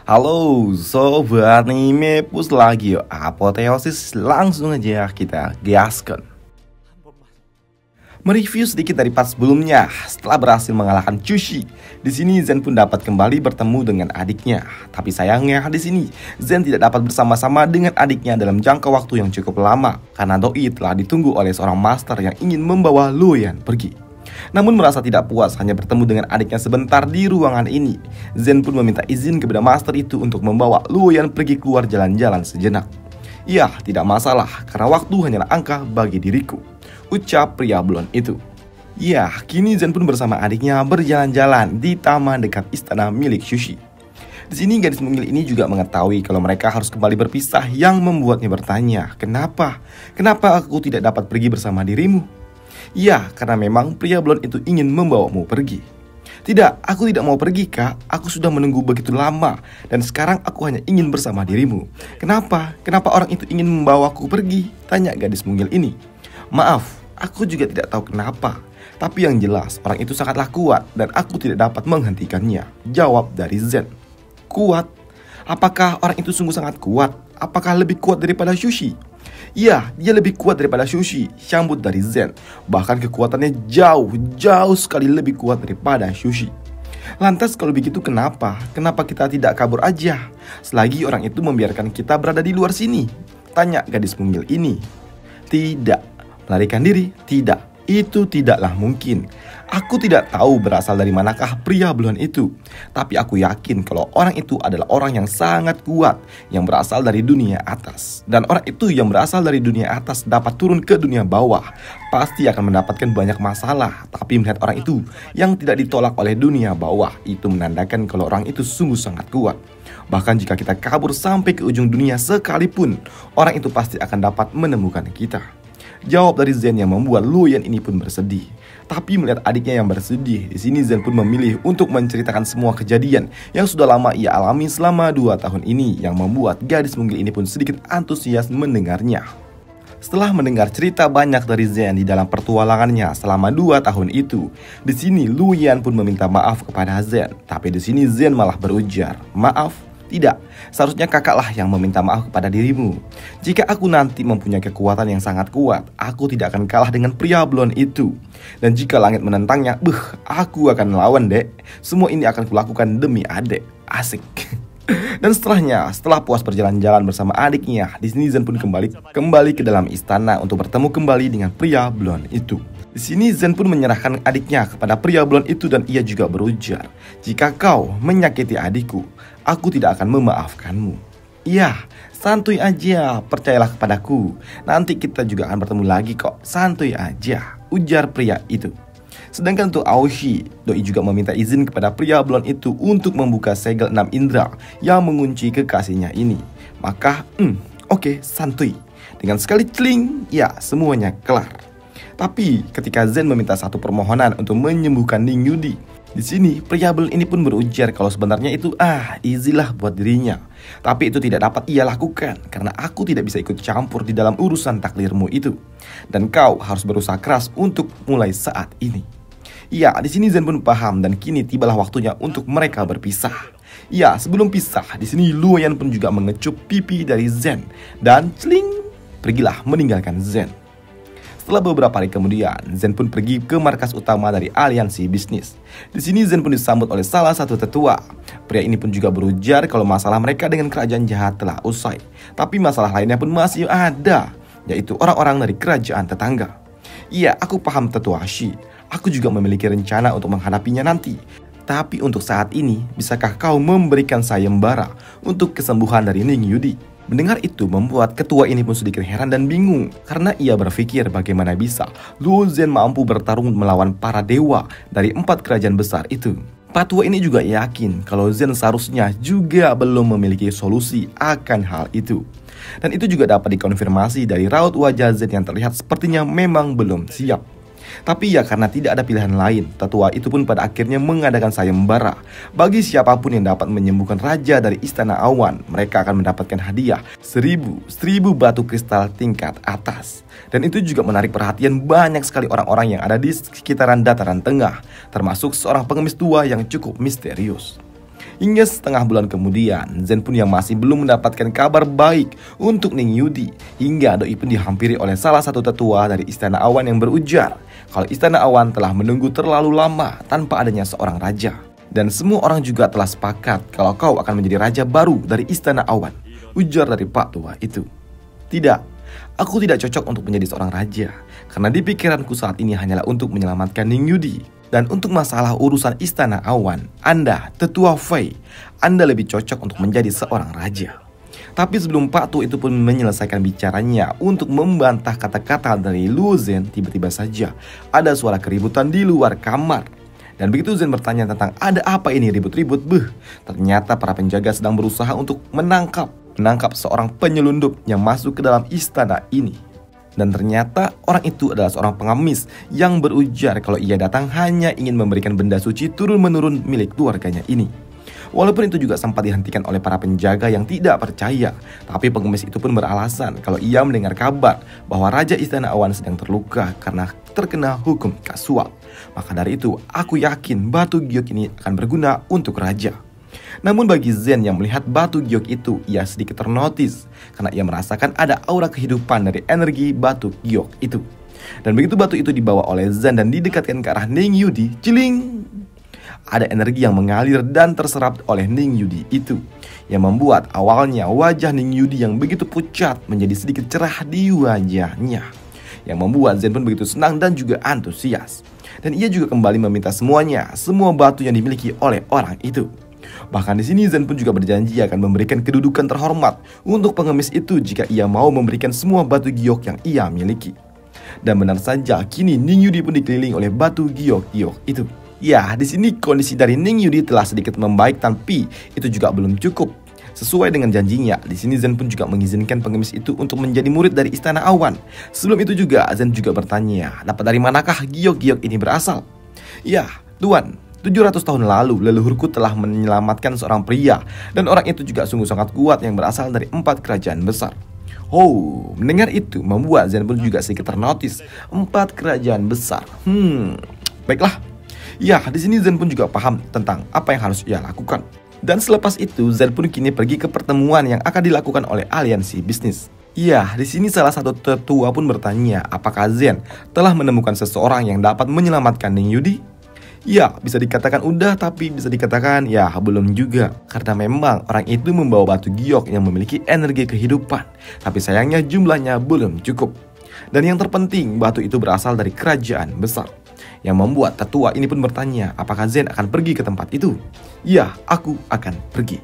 Halo sobat anime pus lagi yuk apoteosis, langsung aja kita gaskan. Mereview sedikit dari part sebelumnya. Setelah berhasil mengalahkan Chushi, di sini Zen pun dapat kembali bertemu dengan adiknya. Tapi sayangnya di sini Zen tidak dapat bersama-sama dengan adiknya dalam jangka waktu yang cukup lama karena Doi telah ditunggu oleh seorang master yang ingin membawa Luoyan pergi. Namun merasa tidak puas hanya bertemu dengan adiknya sebentar di ruangan ini, Zen pun meminta izin kepada master itu untuk membawa Luoyan pergi keluar jalan-jalan sejenak. Ya, tidak masalah karena waktu hanyalah angka bagi diriku, ucap pria blond itu. Ya, kini Zen pun bersama adiknya berjalan-jalan di taman dekat istana milik Chushi. Di sini gadis mungil ini juga mengetahui kalau mereka harus kembali berpisah yang membuatnya bertanya, "Kenapa? Kenapa aku tidak dapat pergi bersama dirimu?" Ya, karena memang pria blond itu ingin membawamu pergi. "Tidak, aku tidak mau pergi, Kak. Aku sudah menunggu begitu lama dan sekarang aku hanya ingin bersama dirimu." "Kenapa? Kenapa orang itu ingin membawaku pergi?" tanya gadis mungil ini. "Maaf, aku juga tidak tahu kenapa. Tapi yang jelas orang itu sangatlah kuat dan aku tidak dapat menghentikannya," jawab dari Zen. "Kuat? Apakah orang itu sungguh sangat kuat? Apakah lebih kuat daripada Chushi?" "Ya, dia lebih kuat daripada Chushi," sambut dari Zen. "Bahkan kekuatannya jauh sekali lebih kuat daripada Chushi." "Lantas kalau begitu kenapa? Kenapa kita tidak kabur aja? Selagi orang itu membiarkan kita berada di luar sini?" tanya gadis mungil ini. "Tidak, melarikan diri? Tidak, itu tidaklah mungkin. Aku tidak tahu berasal dari manakah pria blond itu. Tapi aku yakin kalau orang itu adalah orang yang sangat kuat, yang berasal dari dunia atas. Dan orang itu yang berasal dari dunia atas dapat turun ke dunia bawah, pasti akan mendapatkan banyak masalah. Tapi melihat orang itu yang tidak ditolak oleh dunia bawah, itu menandakan kalau orang itu sungguh sangat kuat. Bahkan jika kita kabur sampai ke ujung dunia sekalipun, orang itu pasti akan dapat menemukan kita," jawab dari Zen yang membuat Luoyan ini pun bersedih. Tapi melihat adiknya yang bersedih, di sini Zen pun memilih untuk menceritakan semua kejadian yang sudah lama ia alami selama 2 tahun ini, yang membuat gadis mungil ini pun sedikit antusias mendengarnya. Setelah mendengar cerita banyak dari Zen di dalam pertualangannya selama 2 tahun itu, di sini Luoyan pun meminta maaf kepada Zen. Tapi di sini Zen malah berujar, "Maaf? Tidak, seharusnya kakaklah yang meminta maaf kepada dirimu. Jika aku nanti mempunyai kekuatan yang sangat kuat, aku tidak akan kalah dengan pria blond itu. Dan jika langit menentangnya, aku akan melawan, dek. Semua ini akan kulakukan demi adek." Asik. Dan setelah puas berjalan-jalan bersama adiknya, di sini Zen pun kembali ke dalam istana untuk bertemu kembali dengan pria blond itu. Di sini Zen pun menyerahkan adiknya kepada pria blond itu dan ia juga berujar, "Jika kau menyakiti adikku, aku tidak akan memaafkanmu." "Iya, santuy aja, percayalah kepadaku. Nanti kita juga akan bertemu lagi kok, santuy aja," ujar pria itu. Sedangkan untuk Aoshi, Doi juga meminta izin kepada pria blond itu untuk membuka segel 6 indera yang mengunci kekasihnya ini. Maka, oke, santuy. Dengan sekali celing, ya semuanya kelar. Tapi ketika Zen meminta satu permohonan untuk menyembuhkan Ning Yudi, di sini pria blond ini pun berujar kalau sebenarnya itu easy lah buat dirinya. Tapi itu tidak dapat ia lakukan karena aku tidak bisa ikut campur di dalam urusan takdirmu itu. Dan kau harus berusaha keras untuk mulai saat ini. Ya, di sini Zen pun paham dan kini tibalah waktunya untuk mereka berpisah. Ya, sebelum pisah, di sini Luoyan pun juga mengecup pipi dari Zen dan celing, pergilah meninggalkan Zen. Setelah beberapa hari kemudian, Zen pun pergi ke markas utama dari aliansi bisnis. Di sini Zen pun disambut oleh salah satu tetua. Pria ini pun juga berujar kalau masalah mereka dengan kerajaan jahat telah usai. Tapi masalah lainnya pun masih ada, yaitu orang-orang dari kerajaan tetangga. "Iya, aku paham tetua Shi. Aku juga memiliki rencana untuk menghadapinya nanti. Tapi untuk saat ini, bisakah kau memberikan sayembara untuk kesembuhan dari Ning Yudi?" Mendengar itu membuat ketua ini pun sedikit heran dan bingung, karena ia berpikir bagaimana bisa Luo Zen mampu bertarung melawan para dewa dari 4 kerajaan besar itu. Patua ini juga yakin kalau Zen seharusnya juga belum memiliki solusi akan hal itu. Dan itu juga dapat dikonfirmasi dari raut wajah Zen yang terlihat sepertinya memang belum siap. Tapi ya karena tidak ada pilihan lain, tetua itu pun pada akhirnya mengadakan sayembara. Bagi siapapun yang dapat menyembuhkan raja dari istana awan, mereka akan mendapatkan hadiah 1000 batu kristal tingkat atas. Dan itu juga menarik perhatian banyak sekali orang-orang yang ada di sekitaran dataran tengah, termasuk seorang pengemis tua yang cukup misterius. Hingga setengah bulan kemudian, Zen pun yang masih belum mendapatkan kabar baik untuk Ning Yudi. Hingga doi pun dihampiri oleh salah satu tetua dari Istana Awan yang berujar kalau Istana Awan telah menunggu terlalu lama tanpa adanya seorang raja. Dan semua orang juga telah sepakat kalau kau akan menjadi raja baru dari Istana Awan, ujar dari Pak Tua itu. Tidak, aku tidak cocok untuk menjadi seorang raja, karena di pikiranku saat ini hanyalah untuk menyelamatkan Ning Yudi. Dan untuk masalah urusan Istana Awan, Anda, Tetua Fei, Anda lebih cocok untuk menjadi seorang raja. Tapi sebelum Pak Tu itu pun menyelesaikan bicaranya untuk membantah kata-kata dari Luo Zhen, tiba-tiba saja ada suara keributan di luar kamar. Dan begitu Zen bertanya tentang ada apa ini ribut-ribut, ternyata para penjaga sedang berusaha untuk menangkap seorang penyelundup yang masuk ke dalam istana ini. Dan ternyata orang itu adalah seorang pengemis yang berujar kalau ia datang hanya ingin memberikan benda suci turun-menurun milik keluarganya ini. Walaupun itu juga sempat dihentikan oleh para penjaga yang tidak percaya, tapi pengemis itu pun beralasan kalau ia mendengar kabar bahwa Raja Istana Awan sedang terluka karena terkena hukum kasual. Maka dari itu, aku yakin batu giok ini akan berguna untuk raja. Namun bagi Zen yang melihat batu giok itu, ia sedikit ternotis karena ia merasakan ada aura kehidupan dari energi batu giok itu. Dan begitu batu itu dibawa oleh Zen dan didekatkan ke arah Ning Yudi, ciling! Ada energi yang mengalir dan terserap oleh Ning Yudi itu, yang membuat awalnya wajah Ning Yudi yang begitu pucat menjadi sedikit cerah di wajahnya, yang membuat Zen pun begitu senang dan juga antusias. Dan ia juga kembali meminta semua batu yang dimiliki oleh orang itu. Bahkan di sini Zen pun juga berjanji akan memberikan kedudukan terhormat untuk pengemis itu jika ia mau memberikan semua batu giok yang ia miliki. Dan benar saja, kini Ning Yudi pun dikelilingi oleh batu giok-giok itu. Ya, di sini kondisi dari Ning Yudi telah sedikit membaik, tapi itu juga belum cukup. Sesuai dengan janjinya, di sini Zen pun juga mengizinkan pengemis itu untuk menjadi murid dari Istana Awan. Sebelum itu juga, Zen juga bertanya, dapat dari manakah giok-giok ini berasal? Ya, Tuan, 700 tahun lalu, leluhurku telah menyelamatkan seorang pria, dan orang itu juga sungguh sangat kuat yang berasal dari 4 kerajaan besar. Oh, mendengar itu membuat Zen pun juga sedikit ternotis. 4 kerajaan besar. Baiklah. Ya, di sini Zen pun juga paham tentang apa yang harus ia lakukan. Dan selepas itu, Zen pun kini pergi ke pertemuan yang akan dilakukan oleh aliansi bisnis. Ya, di sini salah satu tetua pun bertanya, apakah Zen telah menemukan seseorang yang dapat menyelamatkan Ning Yudi? Ya, bisa dikatakan udah, tapi bisa dikatakan ya belum juga. Karena memang orang itu membawa batu giok yang memiliki energi kehidupan, tapi sayangnya jumlahnya belum cukup. Dan yang terpenting, batu itu berasal dari kerajaan besar, yang membuat tetua ini pun bertanya, apakah Zen akan pergi ke tempat itu? Ya, aku akan pergi.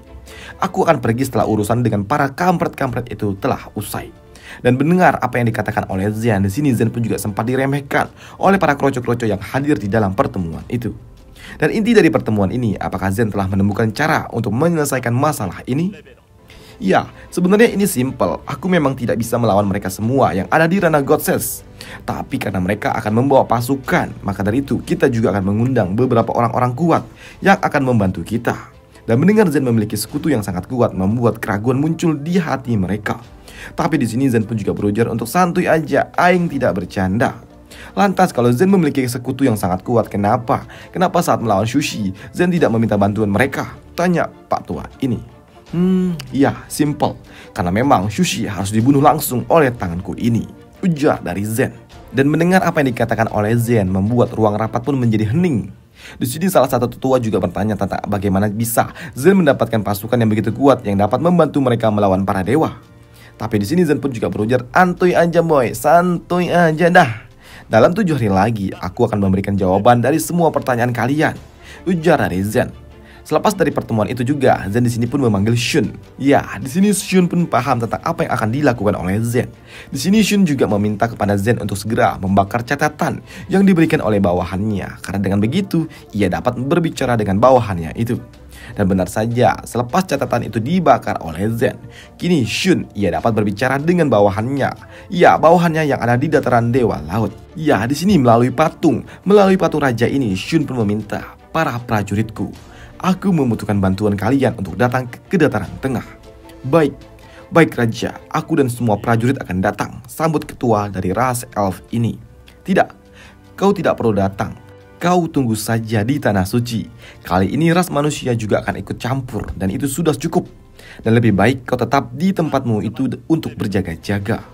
Aku akan pergi setelah urusan dengan para kampret-kampret itu telah usai. Dan mendengar apa yang dikatakan oleh Zen, di sini Zen pun juga sempat diremehkan oleh para kroco-kroco yang hadir di dalam pertemuan itu. Dan inti dari pertemuan ini, apakah Zen telah menemukan cara untuk menyelesaikan masalah ini? Ya, sebenarnya ini simple. Aku memang tidak bisa melawan mereka semua yang ada di ranah Godses. Tapi karena mereka akan membawa pasukan, maka dari itu kita juga akan mengundang beberapa orang-orang kuat yang akan membantu kita. Dan mendengar Zen memiliki sekutu yang sangat kuat membuat keraguan muncul di hati mereka. Tapi di sini Zen pun juga berujar untuk santuy aja, aing tidak bercanda. Lantas kalau Zen memiliki sekutu yang sangat kuat, kenapa saat melawan Sushi Zen tidak meminta bantuan mereka? Tanya Pak Tua ini. Ya, simple. Karena memang Sushi harus dibunuh langsung oleh tanganku ini, ujar dari Zen. Dan mendengar apa yang dikatakan oleh Zen membuat ruang rapat pun menjadi hening. Di sini salah satu tetua juga bertanya tentang bagaimana bisa Zen mendapatkan pasukan yang begitu kuat yang dapat membantu mereka melawan para dewa. Tapi di sini Zen pun juga berujar, "Santuy aja boy, santuy aja dah. Dalam 7 hari lagi, aku akan memberikan jawaban dari semua pertanyaan kalian," ujar dari Zen. Selepas dari pertemuan itu juga, Zen di sini pun memanggil Shun. Ya, di sini Shun pun paham tentang apa yang akan dilakukan oleh Zen. Di sini Shun juga meminta kepada Zen untuk segera membakar catatan yang diberikan oleh bawahannya, karena dengan begitu ia dapat berbicara dengan bawahannya itu. Dan benar saja, selepas catatan itu dibakar oleh Zen, kini Shun ia dapat berbicara dengan bawahannya. Ya, bawahannya yang ada di dataran Dewa Laut. Ya, di sini melalui patung raja ini, Shun pun meminta, para prajuritku, aku membutuhkan bantuan kalian untuk datang ke dataran tengah. Baik raja, aku dan semua prajurit akan datang, sambut ketua dari ras elf ini. Tidak, kau tidak perlu datang. Kau tunggu saja di Tanah Suci. Kali ini ras manusia juga akan ikut campur dan itu sudah cukup. Dan lebih baik kau tetap di tempatmu itu untuk berjaga-jaga.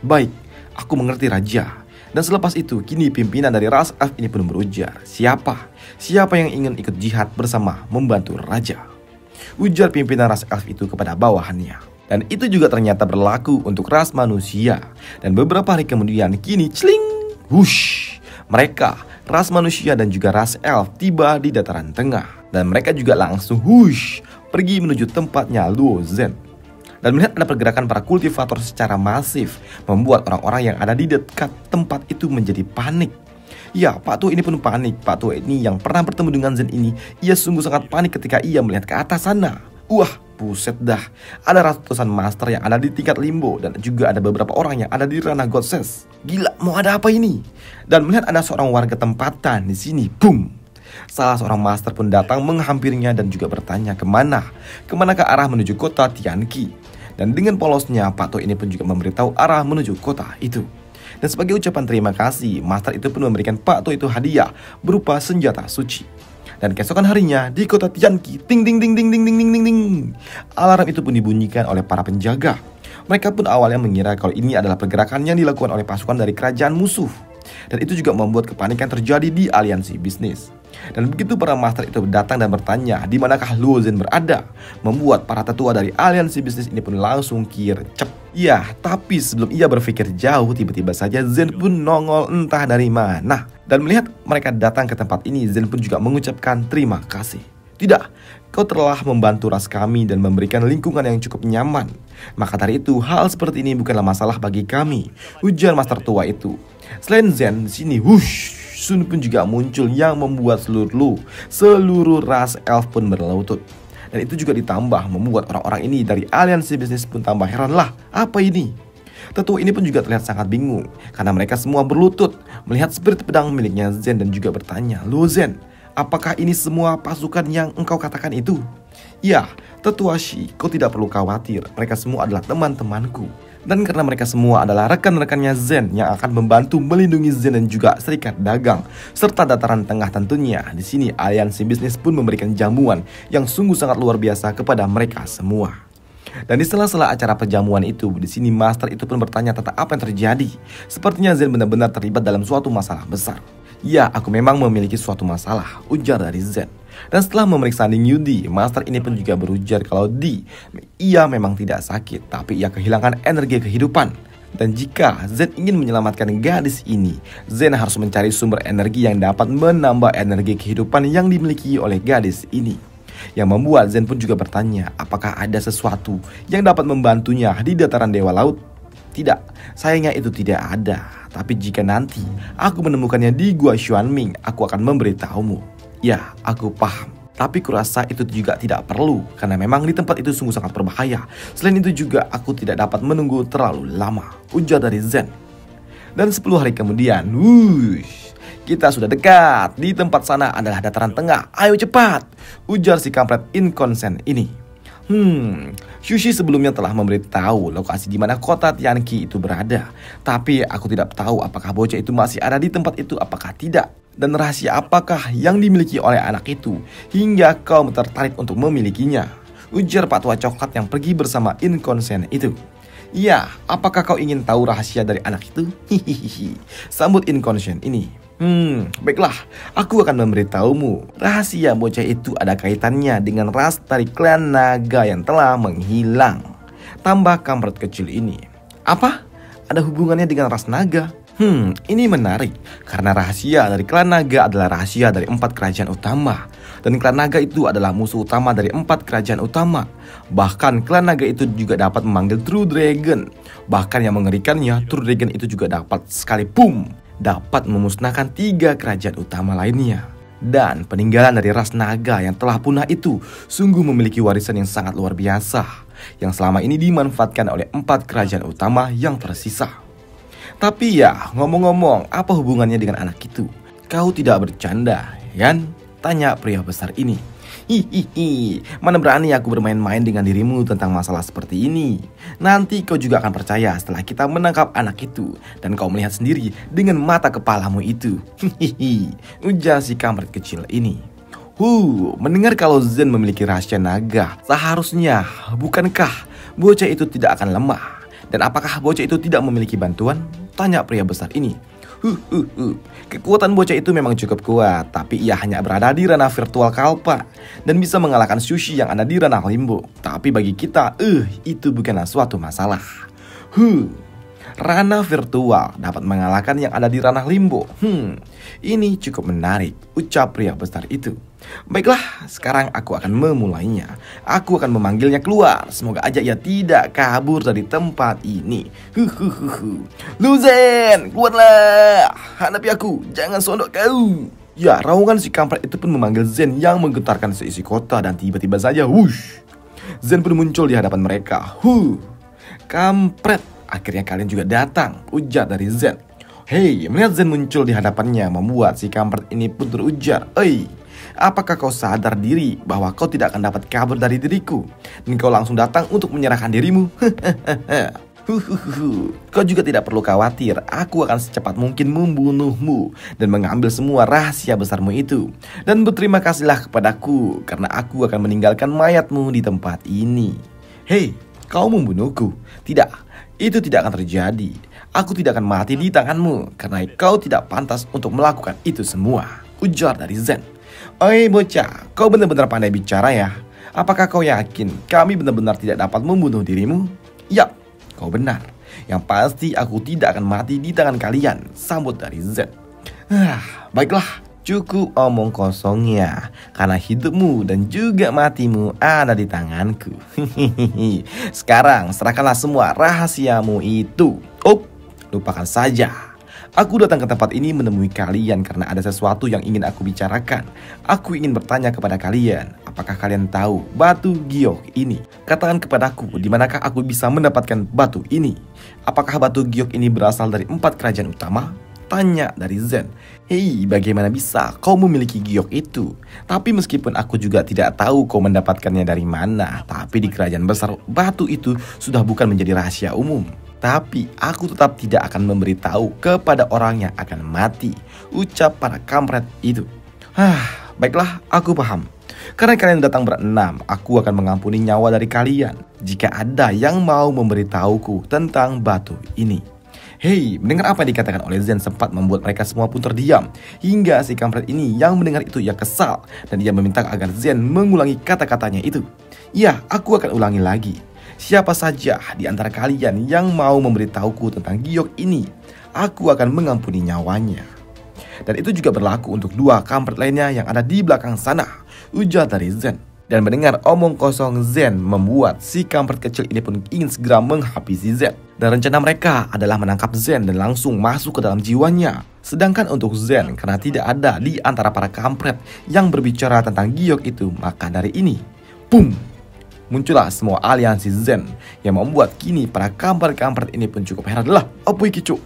Baik, aku mengerti Raja. Dan selepas itu, kini pimpinan dari ras elf ini pun berujar, Siapa yang ingin ikut jihad bersama membantu Raja? Ujar pimpinan ras elf itu kepada bawahannya. Dan itu juga ternyata berlaku untuk ras manusia. Dan beberapa hari kemudian, kini celing, wush, mereka, ras manusia dan juga ras elf tiba di dataran tengah. Dan mereka juga langsung wush, pergi menuju tempatnya Luo Zhen. Dan melihat ada pergerakan para kultivator secara masif, membuat orang-orang yang ada di dekat tempat itu menjadi panik. Ya, Pak Tua ini pun panik. Pak Tua ini yang pernah bertemu dengan Zhen ini, ia sungguh sangat panik ketika ia melihat ke atas sana. Wah, buset dah. Ada ratusan master yang ada di tingkat limbo dan juga ada beberapa orang yang ada di ranah Godses. Gila, mau ada apa ini? Dan melihat ada seorang warga tempatan di sini, boom. Salah seorang master pun datang menghampirinya dan juga bertanya kemana ke arah menuju kota Tianqi. Dan dengan polosnya, Pak Tua ini pun juga memberitahu arah menuju kota itu. Dan sebagai ucapan terima kasih, master itu pun memberikan Pak Tua itu hadiah berupa senjata suci. Dan keesokan harinya di kota Tianqi, ting ding ding ding ding ding ding ding ding, alarm itu pun dibunyikan oleh para penjaga. Mereka pun awalnya mengira kalau ini adalah pergerakan yang dilakukan oleh pasukan dari kerajaan musuh. Dan itu juga membuat kepanikan terjadi di aliansi bisnis. Dan begitu para master itu datang dan bertanya di manakah Luo Zhen berada, membuat para tetua dari aliansi bisnis ini pun langsung kircep. Ya, tapi sebelum ia berpikir jauh, tiba-tiba saja Zhen pun nongol entah dari mana. Dan melihat mereka datang ke tempat ini, Zhen pun juga mengucapkan terima kasih. Tidak, kau telah membantu ras kami dan memberikan lingkungan yang cukup nyaman. Maka dari itu, hal seperti ini bukanlah masalah bagi kami, ujar master tua itu. Selain Zhen, sini wush, Sun pun juga muncul yang membuat seluruh ras elf pun berlutut. Dan itu juga ditambah membuat orang-orang ini dari aliansi bisnis pun tambah heran lah, apa ini? Tetua ini pun juga terlihat sangat bingung karena mereka semua berlutut melihat spirit pedang miliknya Zhen dan juga bertanya, Luo Zhen, apakah ini semua pasukan yang engkau katakan itu? Ya, Tetua Shi, kau tidak perlu khawatir, mereka semua adalah teman-temanku. Dan karena mereka semua adalah rekan-rekannya Zhen yang akan membantu melindungi Zhen dan juga serikat dagang serta dataran tengah tentunya. Di sini aliansi bisnis pun memberikan jamuan yang sungguh sangat luar biasa kepada mereka semua. Dan di sela-sela acara perjamuan itu, di sini master itu pun bertanya tentang apa yang terjadi. Sepertinya Zhen benar-benar terlibat dalam suatu masalah besar. Ya, aku memang memiliki suatu masalah, ujar dari Zhen. Dan setelah memeriksa Ning Yudi, master ini pun juga berujar kalau ia memang tidak sakit, tapi ia kehilangan energi kehidupan. Dan jika Zhen ingin menyelamatkan gadis ini, Zhen harus mencari sumber energi yang dapat menambah energi kehidupan yang dimiliki oleh gadis ini. Yang membuat Zhen pun juga bertanya, apakah ada sesuatu yang dapat membantunya di dataran Dewa Laut? Tidak, sayangnya itu tidak ada. Tapi jika nanti aku menemukannya di Gua Xuanming, aku akan memberitahumu. Ya, aku paham. Tapi kurasa itu juga tidak perlu, karena memang di tempat itu sungguh sangat berbahaya. Selain itu juga aku tidak dapat menunggu terlalu lama, ujar dari Zhen. Dan 10 hari kemudian, wush, kita sudah dekat. Di tempat sana adalah dataran tengah. Ayo cepat, ujar si kampret inkonsen ini. Xushi sebelumnya telah memberitahu lokasi di mana kota Tianqi itu berada. Tapi aku tidak tahu apakah bocah itu masih ada di tempat itu apakah tidak. Dan rahasia apakah yang dimiliki oleh anak itu hingga kau tertarik untuk memilikinya, ujar Pak Tua Coklat yang pergi bersama inkonsen itu. Ya, apakah kau ingin tahu rahasia dari anak itu? Hihihi, sambut inkonsen ini. Baiklah, aku akan memberitahumu. Rahasia bocah itu ada kaitannya dengan ras dari klan naga yang telah menghilang, tambah kampret kecil ini. Apa? Ada hubungannya dengan ras naga? Ini menarik, karena rahasia dari klan naga adalah rahasia dari 4 kerajaan utama. Dan klan naga itu adalah musuh utama dari 4 kerajaan utama. Bahkan klan naga itu juga dapat memanggil True Dragon. Bahkan yang mengerikannya, True Dragon itu juga dapat sekali dapat memusnahkan 3 kerajaan utama lainnya. Dan peninggalan dari ras naga yang telah punah itu sungguh memiliki warisan yang sangat luar biasa, yang selama ini dimanfaatkan oleh 4 kerajaan utama yang tersisa. Tapi ya, ngomong-ngomong, apa hubungannya dengan anak itu? Kau tidak bercanda, kan? Tanya pria besar ini. Hihihi, mana berani aku bermain-main dengan dirimu tentang masalah seperti ini. Nanti kau juga akan percaya setelah kita menangkap anak itu dan kau melihat sendiri dengan mata kepalamu itu. Hihihi, ujar si kampret kecil ini. Mendengar kalau Zen memiliki rahasia naga, seharusnya bukankah bocah itu tidak akan lemah? Dan apakah bocah itu tidak memiliki bantuan? Tanya pria besar ini. Kekuatan bocah itu memang cukup kuat, tapi ia hanya berada di ranah virtual Kalpa dan bisa mengalahkan Sushi yang ada di ranah Limbo. Tapi bagi kita, itu bukanlah suatu masalah. Ranah virtual dapat mengalahkan yang ada di ranah Limbo. Ini cukup menarik, ucap pria besar itu. Baiklah, sekarang aku akan memulainya. Aku akan memanggilnya keluar. Semoga aja ia tidak kabur dari tempat ini. Luzen, keluarlah. Hadapi aku, jangan sondok kau. Ya, raungan si kampret itu pun memanggil Zen yang menggetarkan seisi kota. Dan tiba-tiba saja, Zen pun muncul di hadapan mereka. Kampret, akhirnya kalian juga datang, ujar dari Zen. Hei, melihat Zen muncul di hadapannya membuat si kampret ini pun berujar. Apakah kau sadar diri bahwa kau tidak akan dapat kabar dari diriku? Dan kau langsung datang untuk menyerahkan dirimu? Kau juga tidak perlu khawatir. Aku akan secepat mungkin membunuhmu dan mengambil semua rahasia besarmu itu. Dan berterima kasihlah kepadaku karena aku akan meninggalkan mayatmu di tempat ini. Hei, kau membunuhku? Tidak, itu tidak akan terjadi. Aku tidak akan mati di tanganmu karena kau tidak pantas untuk melakukan itu semua, ujar dari Zen. Oi bocah, kau benar-benar pandai bicara ya. Apakah kau yakin kami benar-benar tidak dapat membunuh dirimu? Yap, kau benar. Yang pasti aku tidak akan mati di tangan kalian, sambut dari Zen. Baiklah, cukup omong kosongnya, karena hidupmu dan juga matimu ada di tanganku. Sekarang serahkanlah semua rahasiamu itu. Lupakan saja. Aku datang ke tempat ini menemui kalian karena ada sesuatu yang ingin aku bicarakan. Aku ingin bertanya kepada kalian, apakah kalian tahu batu giok ini? Katakan kepadaku, di manakah aku bisa mendapatkan batu ini? Apakah batu giok ini berasal dari 4 kerajaan utama? Tanya dari Zen. Hei, bagaimana bisa kau memiliki giok itu? Tapi meskipun aku juga tidak tahu kau mendapatkannya dari mana, tapi di kerajaan besar batu itu sudah bukan menjadi rahasia umum. Tapi aku tetap tidak akan memberitahu kepada orang yang akan mati, ucap para kampret itu. Baiklah, aku paham. Karena kalian datang berenam, aku akan mengampuni nyawa dari kalian jika ada yang mau memberitahuku tentang batu ini. Hei, mendengar apa yang dikatakan oleh Zen sempat membuat mereka semua pun terdiam. Hingga si kampret ini yang mendengar itu ia kesal dan ia meminta agar Zen mengulangi kata-katanya itu. Ya, aku akan ulangi lagi. Siapa saja di antara kalian yang mau memberitahuku tentang giok ini, aku akan mengampuni nyawanya. Dan itu juga berlaku untuk 2 kampret lainnya yang ada di belakang sana, ujar dari Zen. Dan mendengar omong kosong Zen membuat si kampret kecil ini pun ingin segera menghabisi Zen. Dan rencana mereka adalah menangkap Zen dan langsung masuk ke dalam jiwanya. Sedangkan untuk Zen, karena tidak ada di antara para kampret yang berbicara tentang giok itu, maka dari ini, muncullah semua aliansi Zen yang membuat kini para kampret-kampret ini pun cukup heran. Apa iki cuk?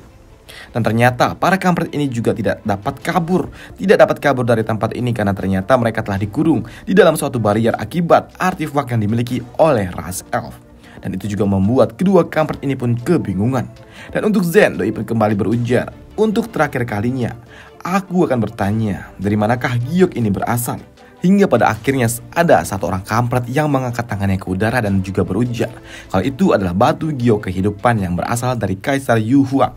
Dan ternyata para kampret ini juga tidak dapat kabur dari tempat ini karena ternyata mereka telah dikurung di dalam suatu barrier akibat artefak yang dimiliki oleh ras elf. Dan itu juga membuat kedua kampret ini pun kebingungan. Dan untuk Zen, doi pun kembali berujar, untuk terakhir kalinya, aku akan bertanya, dari manakah giok ini berasal? Hingga pada akhirnya ada satu orang kampret yang mengangkat tangannya ke udara dan juga berujar kalau itu adalah batu giok kehidupan yang berasal dari Kaisar Yu Huang.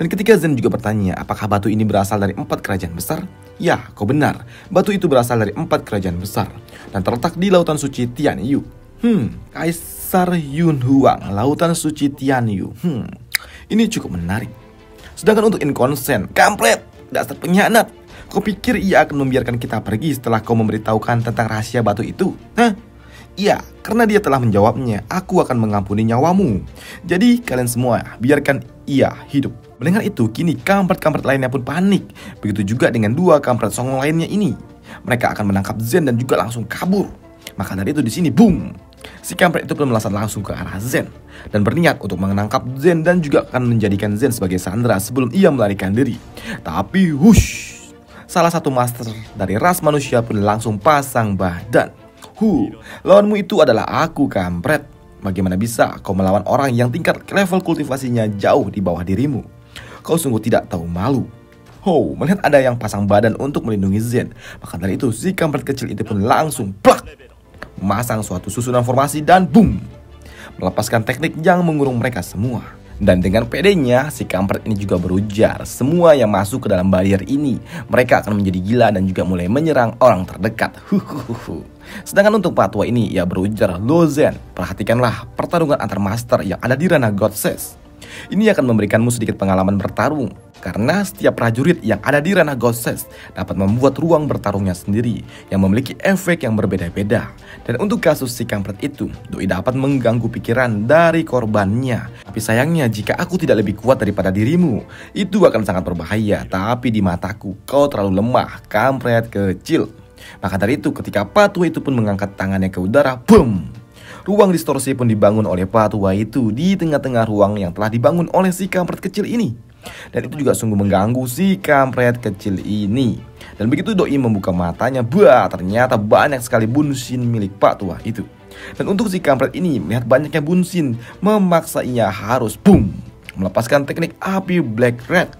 Dan ketika Zen juga bertanya apakah batu ini berasal dari 4 kerajaan besar? Ya, kau benar, batu itu berasal dari 4 kerajaan besar dan terletak di lautan suci Tianyu. Kaisar Yun Huang, lautan suci Tianyu. Ini cukup menarik. Sedangkan untuk inkonsen, kampret, dasar pengkhianat. Kau pikir ia akan membiarkan kita pergi setelah kau memberitahukan tentang rahasia batu itu? Iya, karena dia telah menjawabnya, aku akan mengampuni nyawamu. Jadi kalian semua, biarkan ia hidup. Mendengar itu, kini kampret-kampret lainnya pun panik. Begitu juga dengan 2 kampret songong lainnya ini. Mereka akan menangkap Zen dan juga langsung kabur. Maka dari itu di sini, si kampret itu pun melesat langsung ke arah Zen dan berniat untuk menangkap Zen dan juga akan menjadikan Zen sebagai sandera sebelum ia melarikan diri. Tapi salah satu master dari ras manusia pun langsung pasang badan. Lawanmu itu adalah aku, kampret. Bagaimana bisa kau melawan orang yang tingkat level kultivasinya jauh di bawah dirimu? Kau sungguh tidak tahu malu. Melihat ada yang pasang badan untuk melindungi Zen, maka dari itu si kampret kecil itu pun langsung plak, memasang suatu susunan formasi dan boom, melepaskan teknik yang mengurung mereka semua. Dan dengan pedenya, si kampret ini juga berujar, semua yang masuk ke dalam barrier ini, mereka akan menjadi gila dan juga mulai menyerang orang terdekat. Sedangkan untuk Patwa ini, ia berujar, "Lo Zen, perhatikanlah pertarungan antar master yang ada di ranah Godses. Ini akan memberikanmu sedikit pengalaman bertarung, karena setiap prajurit yang ada di ranah Godses dapat membuat ruang bertarungnya sendiri yang memiliki efek yang berbeda-beda. Dan untuk kasus si kampret itu, doi dapat mengganggu pikiran dari korbannya. Tapi sayangnya jika aku tidak lebih kuat daripada dirimu, itu akan sangat berbahaya. Tapi di mataku, kau terlalu lemah, kampret kecil." Maka dari itu ketika Patwa itu pun mengangkat tangannya ke udara, boom! Ruang distorsi pun dibangun oleh Patwa itu di tengah-tengah ruang yang telah dibangun oleh si kampret kecil ini. Dan itu juga sungguh mengganggu si kampret kecil ini. Dan begitu doi membuka matanya, ternyata banyak sekali bunsin milik Patwa itu. Dan untuk si kampret ini melihat banyaknya bunsin, memaksa ia harus boom, melepaskan teknik api Black Red.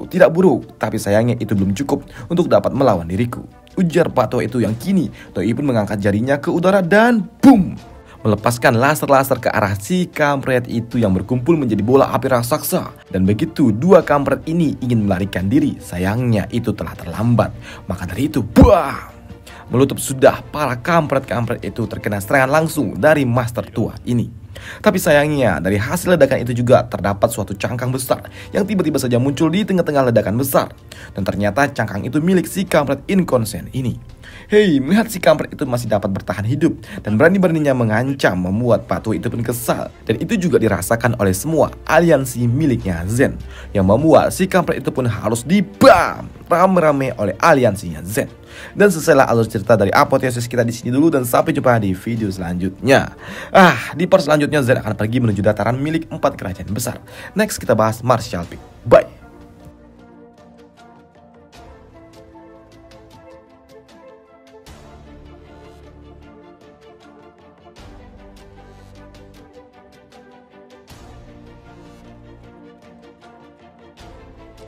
Tidak buruk, tapi sayangnya itu belum cukup untuk dapat melawan diriku, ujar Patwa itu yang kini doi pun mengangkat jarinya ke udara dan boom, melepaskan laser-laser ke arah si kampret itu yang berkumpul menjadi bola api raksasa. Dan begitu dua kampret ini ingin melarikan diri, sayangnya itu telah terlambat. Maka dari itu, melutup sudah para kampret-kampret itu terkena serangan langsung dari master tua ini. Tapi sayangnya dari hasil ledakan itu juga terdapat suatu cangkang besar yang tiba-tiba saja muncul di tengah-tengah ledakan besar. Dan ternyata cangkang itu milik si kampret inkonsen ini. Melihat si kampret itu masih dapat bertahan hidup dan berani-beraninya mengancam, membuat Patwa itu pun kesal. Dan itu juga dirasakan oleh semua aliansi miliknya Zen, yang membuat si kampret itu pun harus dibam rame-rame oleh aliansinya Zen. Dan selesailah alur cerita dari apoteosis kita di sini dulu, dan sampai jumpa di video selanjutnya. Di part selanjutnya Zen akan pergi menuju dataran milik 4 kerajaan besar. Next kita bahas Martial Peak.